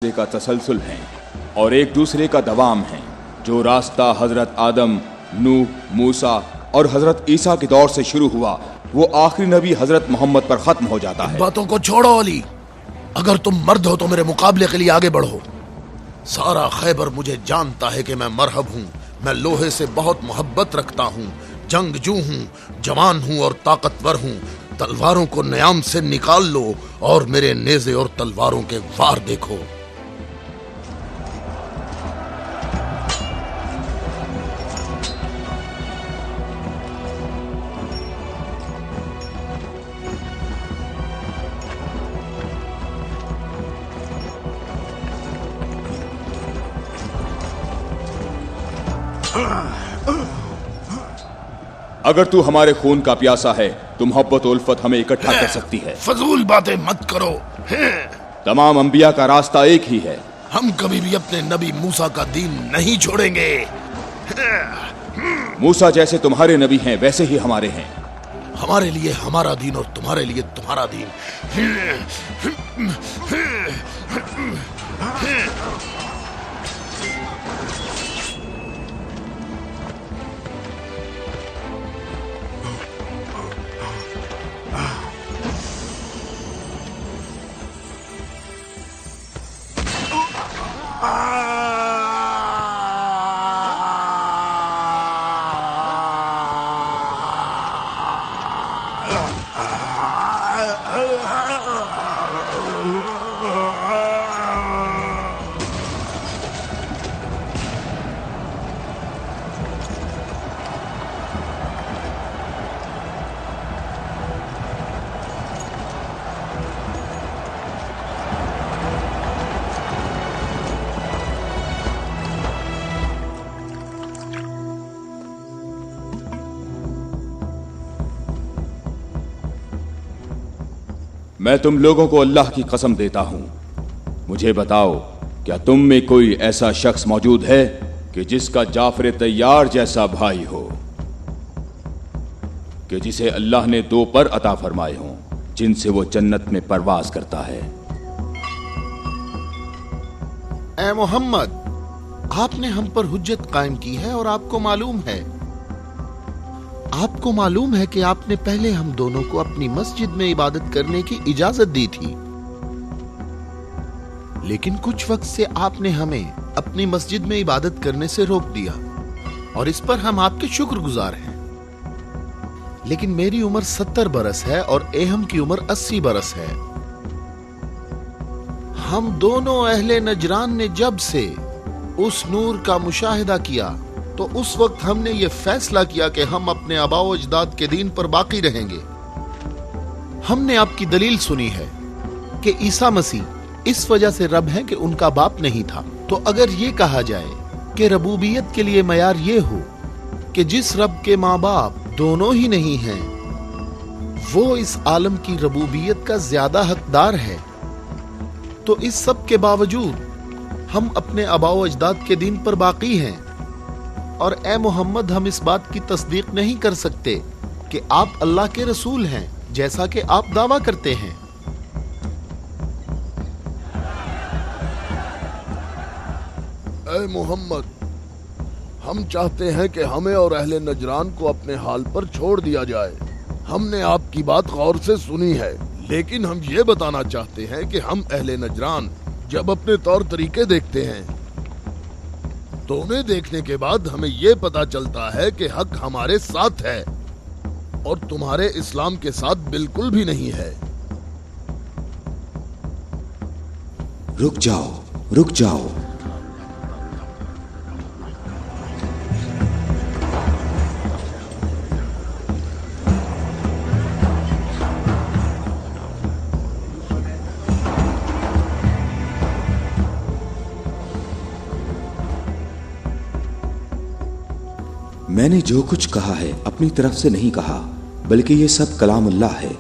दूसरे का तसलसल हैं और एक दूसरे का दवाम हैं। जो रास्ता हजरत आदम, नूह, मूसा और हजरत ईसा के दौर से शुरू हुआ वो आखिरी नबी हजरत मोहम्मद पर खत्म हो जाता है। बातों को छोड़ो अली, अगर तुम मर्द हो तो मेरे मुकाबले के लिए आगे बढ़ो। सारा खैबर मुझे जानता है कि मैं मरहब हूँ, मैं लोहे से बहुत मोहब्बत रखता हूँ, जंगजू हूँ, जवान हूँ और ताकतवर हूँ। तलवारों को न्याम से निकाल लो और मेरे नेज़े और तलवारों के वार देखो। अगर तू हमारे खून का प्यासा है तो मोहब्बत उल्फत हमें इकट्ठा कर सकती है। फजूल बातें मत करो। तमाम अंबिया का रास्ता एक ही है। हम कभी भी अपने नबी मूसा का दीन नहीं छोड़ेंगे। मूसा जैसे तुम्हारे नबी हैं वैसे ही हमारे हैं। हमारे लिए हमारा दीन और तुम्हारे लिए तुम्हारा दीन। मैं तुम लोगों को अल्लाह की कसम देता हूं, मुझे बताओ क्या तुम में कोई ऐसा शख्स मौजूद है कि जिसका जाफर तैयार जैसा भाई हो, कि जिसे अल्लाह ने 2 पर अता फरमाए हों जिनसे वो जन्नत में परवाज करता है। ऐ मोहम्मद, आपने हम पर हुज्जत कायम की है और आपको मालूम है कि आपने पहले हम दोनों को अपनी मस्जिद में इबादत करने की इजाजत दी थी, लेकिन कुछ वक्त से आपने हमें अपनी मस्जिद में इबादत करने से रोक दिया और इस पर हम आपके शुक्रगुजार हैं। लेकिन मेरी उम्र 70 बरस है और एहम की उम्र 80 बरस है। हम दोनों अहले नजरान ने जब से उस नूर का मुशाहिदा किया तो उस वक्त हमने ये फैसला किया कि हम अपने आबाओ अजदाद के दीन पर बाकी रहेंगे। हमने आपकी दलील सुनी है कि ईसा मसीह इस वजह से रब है कि उनका बाप नहीं था। तो अगर ये कहा जाए कि रबूबियत के लिए मयार ये हो कि जिस रब के माँ बाप दोनों ही नहीं हैं, वो इस आलम की रबूबियत का ज्यादा हकदार है, तो इस सब के बावजूद हम अपने आबाओ अजदाद के दीन पर बाकी हैं। और ए मोहम्मद, हम इस बात की तस्दीक नहीं कर सकते कि आप अल्लाह के रसूल हैं जैसा कि आप दावा करते हैं। ए मोहम्मद, हम चाहते हैं कि हमें और अहले नजरान को अपने हाल पर छोड़ दिया जाए। हमने आपकी बात गौर से सुनी है, लेकिन हम ये बताना चाहते हैं कि हम अहले नजरान जब अपने तौर तरीके देखते हैं तो उन्हें देखने के बाद हमें ये पता चलता है कि हक हमारे साथ है और तुम्हारे इस्लाम के साथ बिल्कुल भी नहीं है। रुक जाओ, रुक जाओ। मैंने जो कुछ कहा है अपनी तरफ से नहीं कहा, बल्कि ये सब कलामुल्लाह है।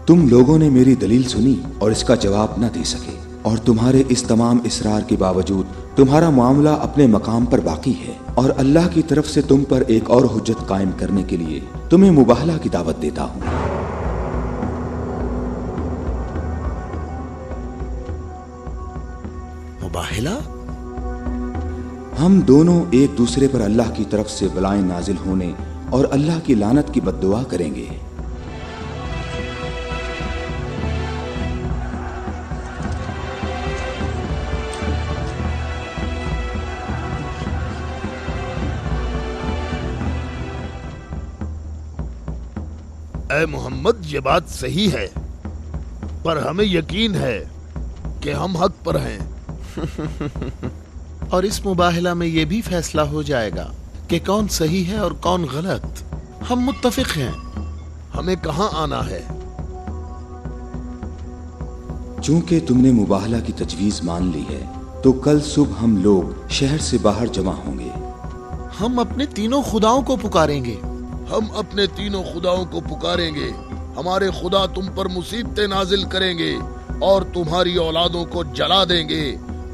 तुम लोगों ने मेरी दलील सुनी और इसका जवाब न दे सके, और तुम्हारे इस तमाम इसरार के बावजूद तुम्हारा मामला अपने मकाम पर बाकी है। और अल्लाह की तरफ से तुम पर एक और हुज्जत कायम करने के लिए तुम्हें मुबाहला की दावत देता हूँ। मुबाहिला? हम दोनों एक दूसरे पर अल्लाह की तरफ से बलाएं नाजिल होने और अल्लाह की लानत की बद्दुआ करेंगे। ऐ मोहम्मद, ये बात सही है, पर हमें यकीन है कि हम हक पर हैं। और इस मुबाहिला में ये भी फैसला हो जाएगा कि कौन सही है और कौन गलत। हम मुत्तफिक हैं। हमें कहाँ आना है? चूंकि तुमने मुबाहला की तजवीज मान ली है तो कल सुबह हम लोग शहर से बाहर जमा होंगे। हम अपने तीनों खुदाओं को पुकारेंगे। हम अपने तीनों खुदाओं को पुकारेंगे। हमारे खुदा तुम पर मुसीबतें नाजिल करेंगे और तुम्हारी औलादों को जला देंगे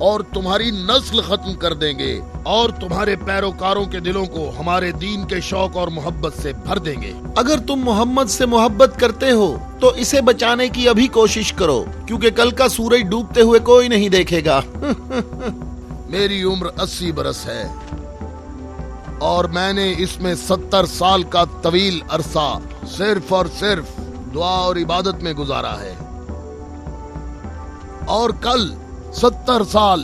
और तुम्हारी नस्ल खत्म कर देंगे और तुम्हारे पैरोकारों के दिलों को हमारे दीन के शौक और मोहब्बत से भर देंगे। अगर तुम मोहम्मद से मोहब्बत करते हो तो इसे बचाने की अभी कोशिश करो, क्योंकि कल का सूरज डूबते हुए कोई नहीं देखेगा। मेरी उम्र 80 बरस है और मैंने इसमें 70 साल का तवील अरसा सिर्फ और सिर्फ दुआ और इबादत में गुजारा है, और कल 70 साल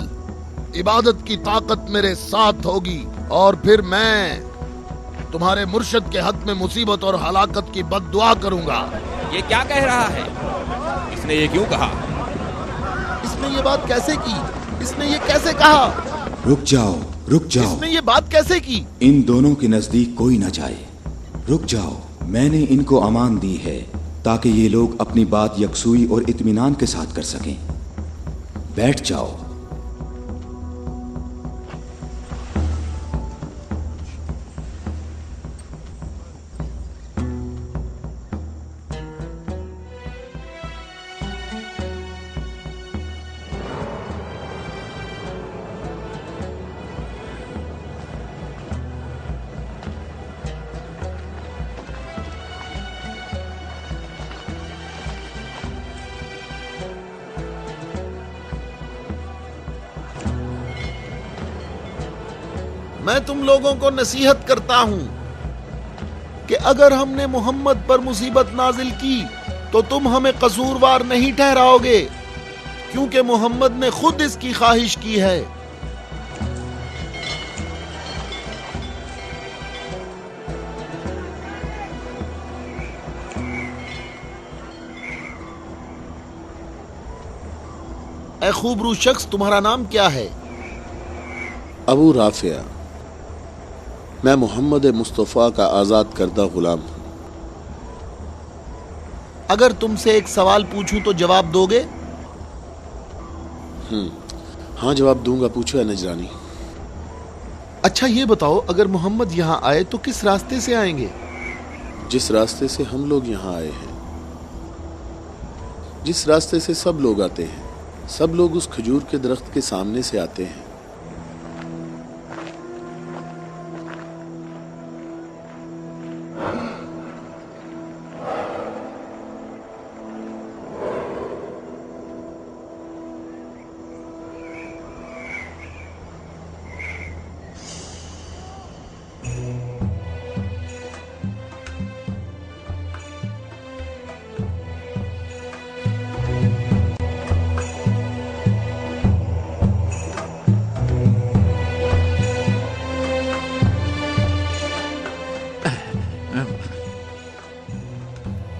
इबादत की ताकत मेरे साथ होगी और फिर मैं तुम्हारे मुर्शद के हक में मुसीबत और हलाकत की बद्दुआ करूंगा। ये क्या कह रहा है? इसने ये क्यों कहा? इसने ये बात कैसे की? इसने ये कैसे कहा? रुक जाओ, रुक जाओ। इसने ये बात कैसे की? इन दोनों के नजदीक कोई न जाए। रुक जाओ, मैंने इनको अमान दी है ताकि ये लोग अपनी बात यकसुई और इत्मीनान के साथ कर सकें। बैठ जाओ। मैं तुम लोगों को नसीहत करता हूं कि अगर हमने मोहम्मद पर मुसीबत नाजिल की तो तुम हमें कसूरवार नहीं ठहराओगे, क्योंकि मोहम्मद ने खुद इसकी ख्वाहिश की है। ऐ खूबरू शख्स, तुम्हारा नाम क्या है? अबू राफिया। मैं मोहम्मद मुस्तफ़ा का आज़ाद करदा गुलाम हूँ। अगर तुमसे एक सवाल पूछूं तो जवाब दोगे? हाँ, जवाब दूंगा। पूछो है नजरानी। अच्छा ये बताओ, अगर मोहम्मद यहाँ आए तो किस रास्ते से आएंगे? जिस रास्ते से हम लोग यहाँ आए हैं, जिस रास्ते से सब लोग आते हैं। सब लोग उस खजूर के दरख्त के सामने से आते हैं।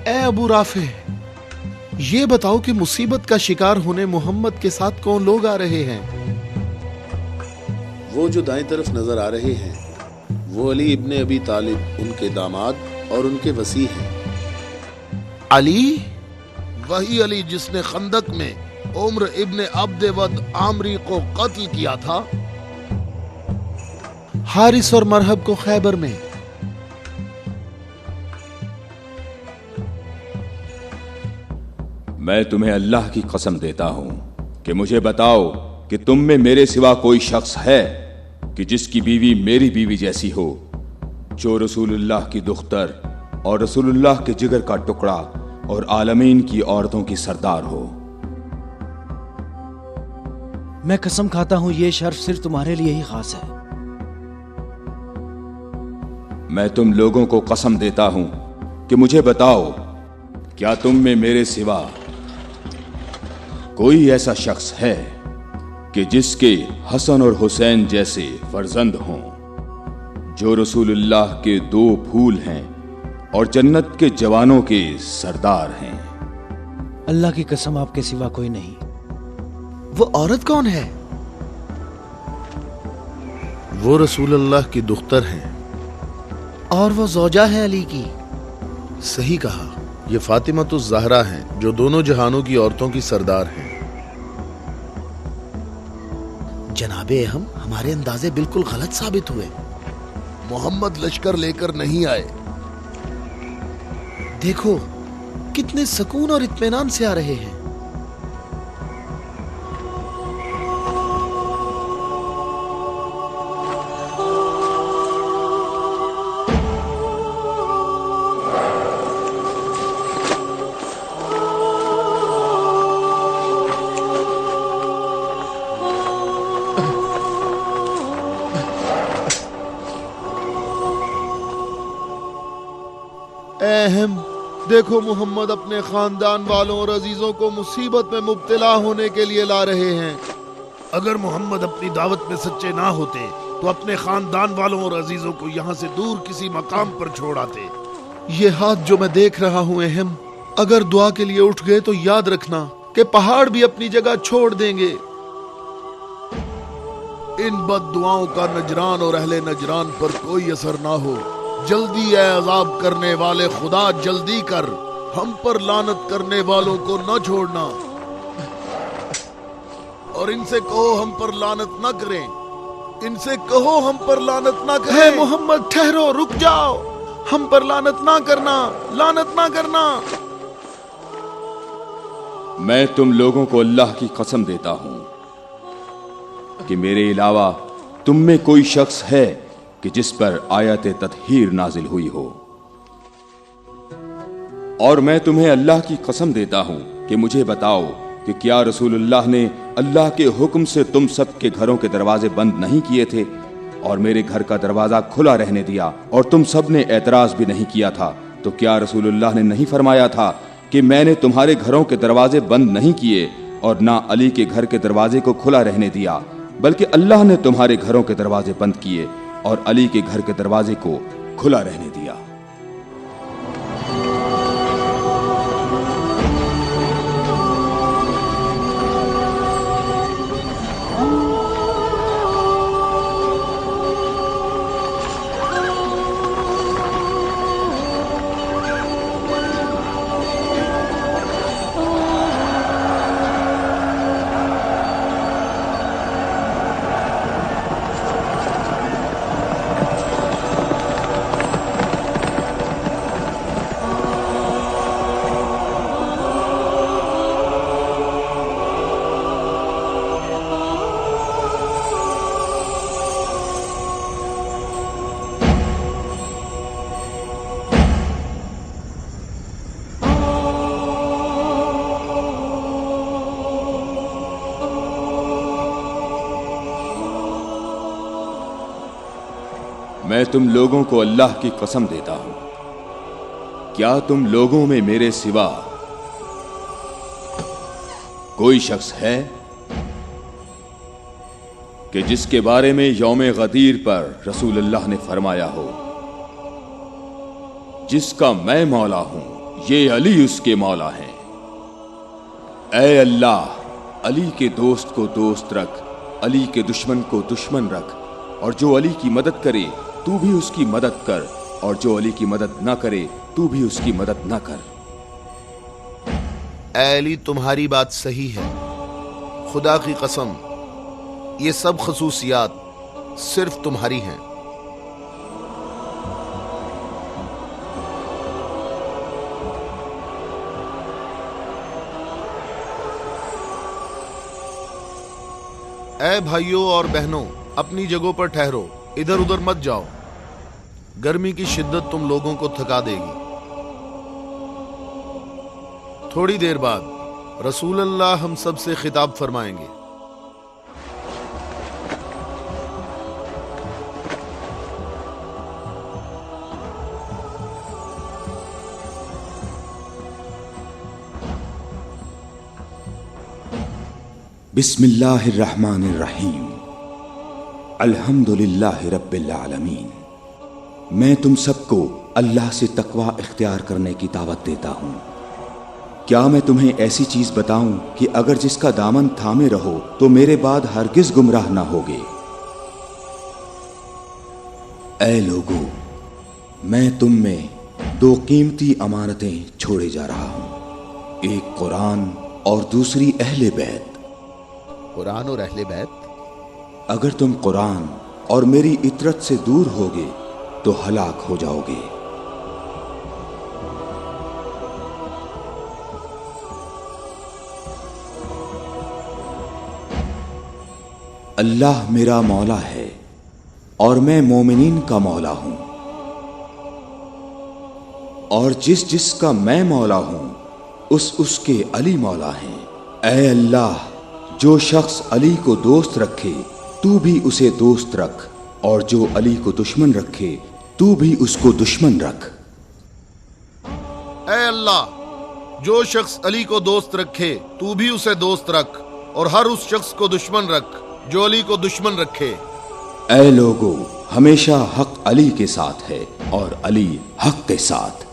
ए अबू राफे, ये बताओ कि मुसीबत का शिकार होने मोहम्मद के साथ कौन लोग आ रहे हैं? वो जो दाएं तरफ नजर आ रहे हैं, वो अली इब्ने अबी तालिब, उनके दामाद और उनके वसी हैं। अली? वही अली जिसने खंदक में उम्र इब्ने अब्दवद आमरी को कत्ल किया था। हारिस और मरहब को खैबर में। मैं तुम्हें अल्लाह की कसम देता हूं कि मुझे बताओ कि तुम में मेरे सिवा कोई शख्स है कि जिसकी बीवी मेरी बीवी जैसी हो, जो रसूलुल्लाह की दुख्तर और रसूलुल्लाह के जिगर का टुकड़ा और आलमीन की औरतों की सरदार हो। میں قسم کھاتا ہوں یہ شرف صرف تمہارے لیے ہی خاص ہے۔ میں تم لوگوں کو قسم دیتا ہوں کہ مجھے بتاؤ، کیا تم میں میرے سوا کوئی ایسا شخص ہے کہ جس کے حسن اور حسین جیسے فرزند ہوں، جو رسول اللہ کے 2 پھول ہیں اور جنت کے جوانوں کے سردار ہیں؟ اللہ کی قسم آپ کے سوا کوئی نہیں۔ وہ عورت کون ہے؟ وہ رسول اللہ کی دختر ہیں۔ اور وہ زوجہ ہے علی کی۔ صحیح کہا، یہ فاطمۃ الزہرا ہیں جو دونوں جہانوں کی عورتوں کی سردار ہیں۔ جناب اہم، ہمارے اندازے بالکل غلط ثابت ہوئے۔ محمد لشکر لے کر نہیں آئے۔ دیکھو کتنے سکون اور اطمینان سے آ رہے ہیں۔ اہم، دیکھو محمد اپنے خاندان والوں اور عزیزوں کو مصیبت میں مبتلا ہونے کے لیے لا رہے ہیں۔ اگر محمد اپنی دعوت میں سچے نہ ہوتے تو اپنے خاندان والوں اور عزیزوں کو یہاں سے دور کسی مقام پر چھوڑ آتے۔ یہ ہاتھ جو میں دیکھ رہا ہوں اہم، اگر دعا کے لیے اٹھ گئے تو یاد رکھنا کہ پہاڑ بھی اپنی جگہ چھوڑ دیں گے۔ ان بد دعاؤں کا نجران اور اہل نجران پر کوئی اثر نہ ہو۔ جلدی اے عذاب کرنے والے خدا، جلدی کر، ہم پر لعنت کرنے والوں کو نہ چھوڑنا، اور ان سے کہو ہم پر لعنت نہ کریں، ان سے کہو ہم پر لعنت نہ کریں۔ اے محمد ٹھہرو، رک جاؤ، ہم پر لعنت نہ کرنا، لعنت نہ کرنا۔ میں تم لوگوں کو اللہ کی قسم دیتا ہوں کہ میرے علاوہ تم میں کوئی شخص ہے کہ جس پر آیت تطہیر نازل ہوئی ہو، اور میں تمہیں اللہ کی قسم دیتا ہوں کہ مجھے بتاؤ کہ کیا رسول اللہ نے اللہ کے حکم سے تم سب کے گھروں کے دروازے بند نہیں کیے تھے اور میرے گھر کا دروازہ کھلا رہنے دیا، اور تم سب نے اعتراض بھی نہیں کیا تھا؟ تو کیا رسول اللہ نے نہیں فرمایا تھا کہ میں نے تمہارے گھروں کے دروازے بند نہیں کیے اور نہ علی کے گھر کے دروازے کو کھلا رہنے دیا، بلکہ اللہ نے تمہارے گھروں کے دروازے بند کیے اور علی کے گھر کے دروازے کو کھلا رہنے دیا؟ میں تم لوگوں کو اللہ کی قسم دیتا ہوں، کیا تم لوگوں میں میرے سوا کوئی شخص ہے کہ جس کے بارے میں یوم غدیر پر رسول اللہ نے فرمایا ہو، جس کا میں مولا ہوں یہ علی اس کے مولا ہیں؟ اے اللہ، علی کے دوست کو دوست رکھ، علی کے دشمن کو دشمن رکھ، اور جو علی کی مدد کرے تو بھی اس کی مدد کر، اور جو علی کی مدد نہ کرے تو بھی اس کی مدد نہ کر۔ اے علی، تمہاری بات صحیح ہے، خدا کی قسم یہ سب خصوصیات صرف تمہاری ہیں۔ اے بھائیوں اور بہنوں، اپنی جگہوں پر ٹھہرو، ادھر ادھر مت جاؤ، گرمی کی شدت تم لوگوں کو تھکا دے گی۔ تھوڑی دیر بعد رسول اللہ ہم سب سے خطاب فرمائیں گے۔ बिस्मिल्लाह الرحمن الرحیم अल्हम्दुलिल्लाह रब्बिल आलमीन। मैं तुम सबको अल्लाह से तकवा इख्तियार करने की दावत देता हूँ। क्या मैं तुम्हें ऐसी चीज बताऊं कि अगर जिसका दामन थामे रहो तो मेरे बाद हरगिज गुमराह ना होगे। ऐ लोगों, मैं तुम में दो कीमती अमानतें छोड़े जा रहा हूं, एक कुरान और दूसरी अहले बैत। कुरान और अहले बैत। अगर तुम कुरान और मेरी इतरत से दूर होगे तो हलाक हो जाओगे। अल्लाह मेरा मौला है और मैं मोमिनीन का मौला हूं, और जिसका मैं मौला हूं उसके अली मौला हैं। ऐ अल्लाह, जो शख्स अली को दोस्त रखे तू भी उसे दोस्त रख, और जो अली को दुश्मन रखे तू भी उसको दुश्मन रख। ऐ अल्लाह, जो शख्स अली को दोस्त रखे तू भी उसे दोस्त रख, और हर उस शख्स को दुश्मन रख जो अली को दुश्मन रखे। ऐ लोगों, हमेशा हक अली के साथ है और अली हक के साथ।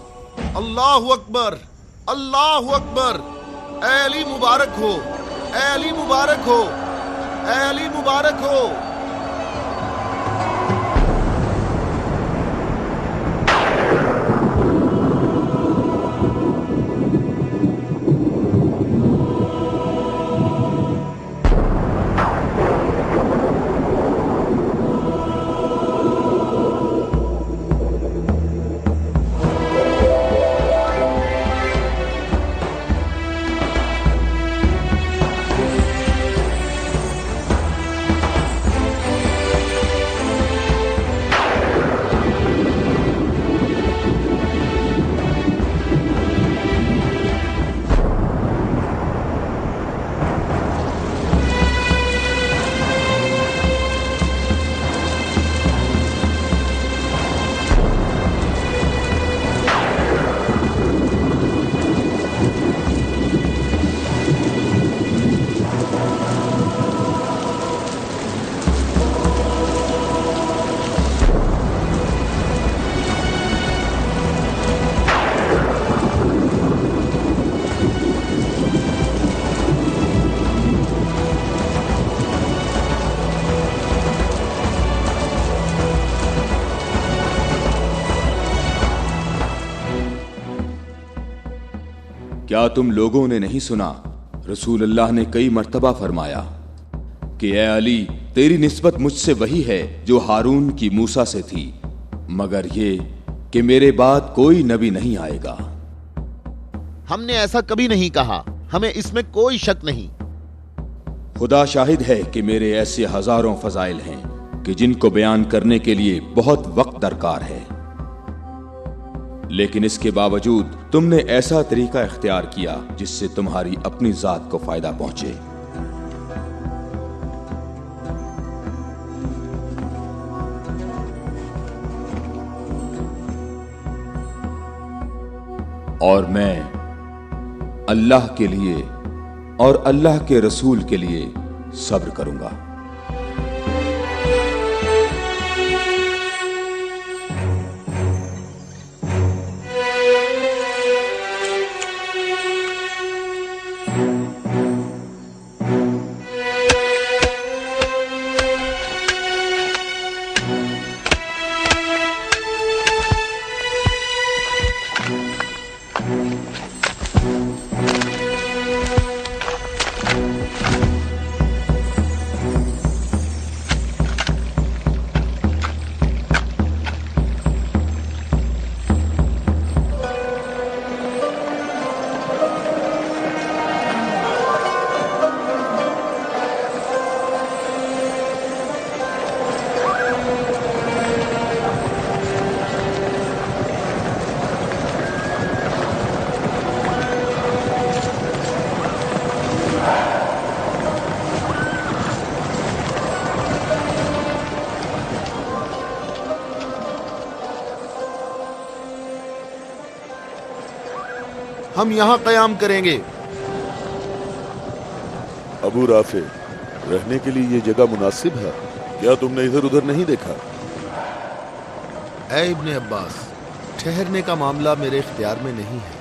अल्लाहु अकबर, अल्लाहु अकबर। ऐ अली मुबारक हो, ऐ अली मुबारक हो, ऐ अली मुबारक हो। क्या तुम लोगों ने नहीं सुना, रसूल अल्लाह ने कई मर्तबा फरमाया कि ए अली, तेरी निस्बत मुझसे वही है जो हारून की मूसा से थी, मगर ये कि मेरे बाद कोई नबी नहीं आएगा। हमने ऐसा कभी नहीं कहा, हमें इसमें कोई शक नहीं। खुदा शाहिद है कि मेरे ऐसे हजारों फजाइल हैं कि जिनको बयान करने के लिए बहुत वक्त दरकार है, लेकिन इसके बावजूद तुमने ऐसा तरीका इख्तियार किया जिससे तुम्हारी अपनी जात को फायदा पहुंचे। और मैं अल्लाह के लिए और अल्लाह के रसूल के लिए सब्र करूंगा। हम यहां कयाम करेंगे। ابو رافع، رہنے کے لیے یہ جگہ مناسب ہے؟ کیا تم نے ادھر ادھر نہیں دیکھا؟ اے ابن عباس، ٹھہرنے کا معاملہ میرے اختیار میں نہیں ہے۔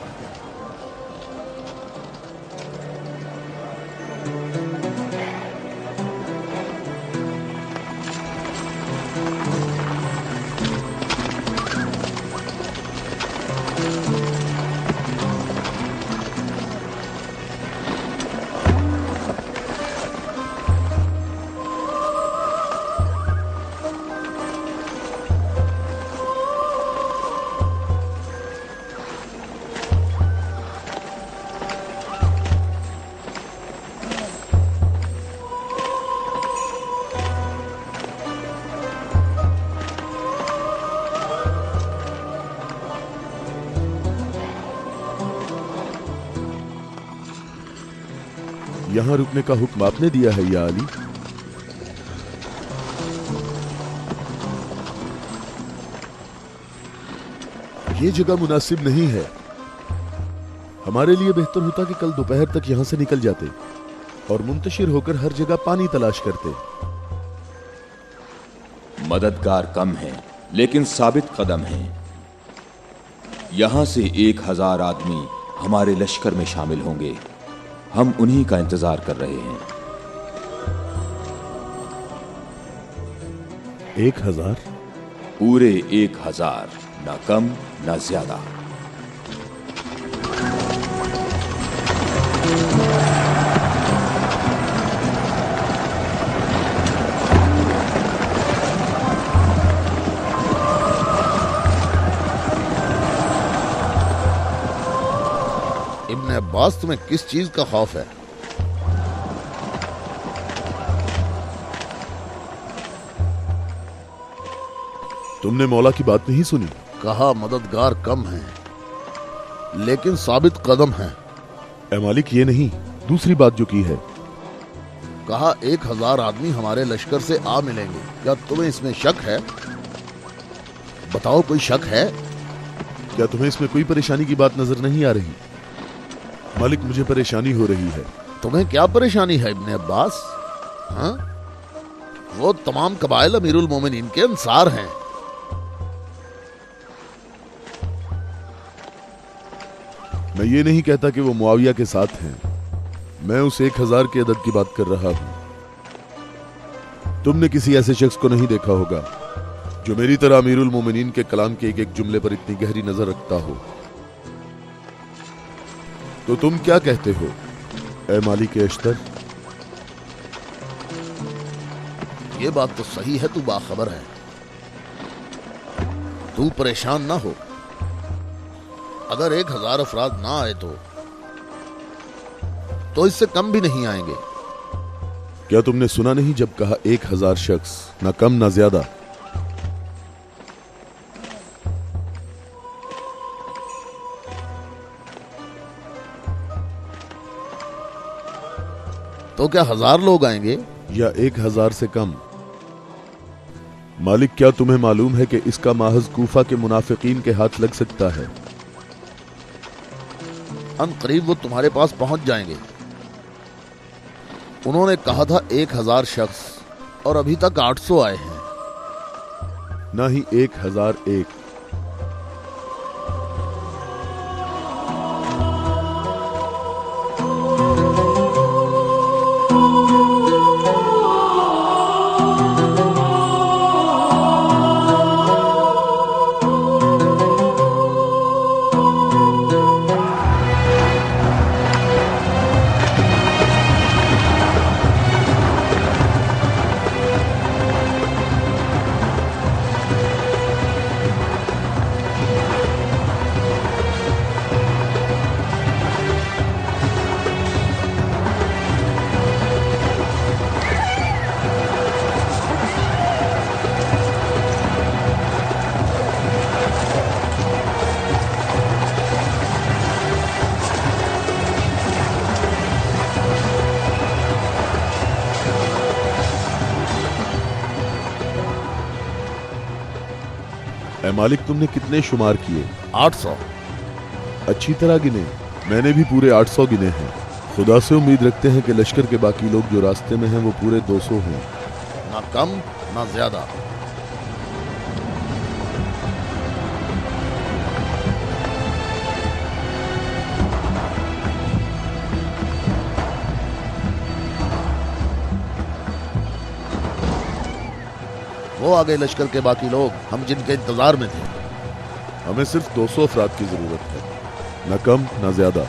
یہاں رکنے کا حکم آپ نے دیا ہے یا علی؟ یہ جگہ مناسب نہیں ہے۔ ہمارے لیے بہتر ہوتا کہ کل دوپہر تک یہاں سے نکل جاتے اور منتشر ہو کر ہر جگہ پانی تلاش کرتے۔ مددگار کم ہیں لیکن ثابت قدم ہیں۔ یہاں سے 1000 آدمی ہمارے لشکر میں شامل ہوں گے، ہم انہی کا انتظار کر رہے ہیں۔ 1000؟ پورے 1000، نہ کم نہ زیادہ۔ ابن عباس، تمہیں کس چیز کا خوف ہے؟ تم نے مولا کی بات نہیں سنی؟ کہا مددگار کم ہیں لیکن ثابت قدم ہیں۔ اے مالک، یہ نہیں، دوسری بات جو کی ہے۔ کہا 1000 آدمی ہمارے لشکر سے آ ملیں گے۔ کیا تمہیں اس میں شک ہے؟ بتاؤ، کوئی شک ہے؟ کیا تمہیں اس میں کوئی پریشانی کی بات نظر نہیں آ رہی؟ مالک، مجھے پریشانی ہو رہی ہے۔ تمہیں کیا پریشانی ہے ابن عباس؟ ہاں، وہ تمام قبائل امیر المومنین کے انصار ہیں۔ میں یہ نہیں کہتا کہ وہ معاویہ کے ساتھ ہیں، میں اس 1000 کے عدد کی بات کر رہا ہوں۔ تم نے کسی ایسے شخص کو نہیں دیکھا ہوگا جو میری طرح امیر المومنین کے کلام کے ایک ایک جملے پر اتنی گہری نظر رکھتا ہو۔ تو تم کیا کہتے ہو اے مالک اشتر؟ یہ بات تو صحیح ہے، تو باخبر ہے۔ تو پریشان نہ ہو، اگر 1000 افراد نہ آئے تو اس سے کم بھی نہیں آئیں گے۔ کیا تم نے سنا نہیں جب کہا 1000 شخص، نہ کم نہ زیادہ؟ تو کیا 1000 لوگ آئیں گے یا 1000 سے کم؟ مالک، کیا تمہیں معلوم ہے کہ اس کا محض کوفہ کے منافقین کے ہاتھ لگ سکتا ہے؟ ان قریب وہ تمہارے پاس پہنچ جائیں گے۔ انہوں نے کہا تھا 1000 شخص اور ابھی تک 800 آئے ہیں۔ نہ ہی 1001۔ اے مالک، تم نے کتنے شمار کیے؟ 800۔ اچھی طرح گنے، میں نے بھی پورے 800 گنے ہیں۔ खुदा से उम्मीद रखते हैं कि लश्कर के बाकी लोग जो रास्ते में हैं वो पूरे 200 हों। ना कम ना ज्यादा। वो आ गए लश्कर के बाकी लोग, हम जिनके इंतजार में थे। हमें सिर्फ 200 अफराद की जरूरत है, न कम न ज्यादा।